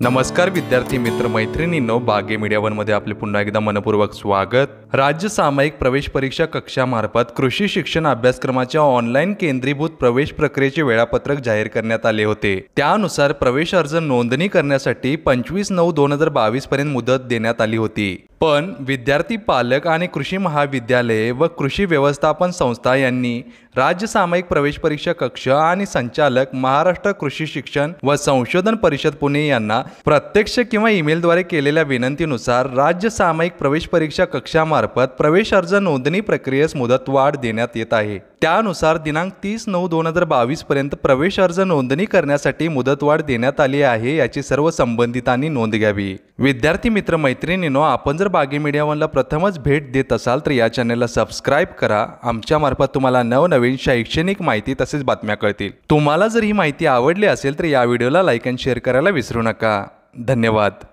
नमस्कार विद्यार्थी मित्र मैत्रिणींनो, बागे मीडिया वन मध्ये आपले पुन्हा एकदा मनपूर्वक स्वागत। राज्य सामायिक प्रवेश परीक्षा कक्षामार्फत कृषी शिक्षण अभ्यासक्रमाच्या ऑनलाईन केंद्रीभूत प्रवेश प्रक्रियेचे वेळापत्रक जाहीर करण्यात आले होते। त्यानुसार प्रवेश अर्ज नोंदणी करण्यासाठी 25/9/2022 पर्यंत मुदत देण्यात आली होती। पण विद्यार्थी पालक आणि कृषी महाविद्यालये व कृषी व्यवस्थापन संस्था यांनी राज्य सामायिक प्रवेश परीक्षा कक्ष आणि संचालक महाराष्ट्र कृषी शिक्षण व संशोधन परिषद पुणे यांना प्रत्यक्ष किंवा ईमेलद्वारे केलेल्या विनंतीनुसार राज्य सामायिक प्रवेश परीक्षा कक्षामार्फत प्रवेश अर्ज नोंदणी प्रक्रियेस मुदतवाढ देण्यात येत आहे। त्यानुसार दिनांक 30/9/2022 पर्यंत प्रवेश अर्ज नोंदणी करण्यासाठी मुदतवाढ देण्यात आली आहे, याची सर्व संबंधितांनी नोंद घ्यावी। विद्यार्थी मित्र मैत्रिणींनो, आपण जर बागे मीडिया वनला प्रथमच भेट देत असाल तर या चॅनलला सबस्क्राइब करा। आमच्या मार्फत तुम्हाला नवनवीन शैक्षणिक माहिती तसेच बातम्या कळतील। तुम्हाला जर ही माहिती आवडली असेल तर या व्हिडिओला लाईक आणि शेअर करायला विसरू नका। धन्यवाद।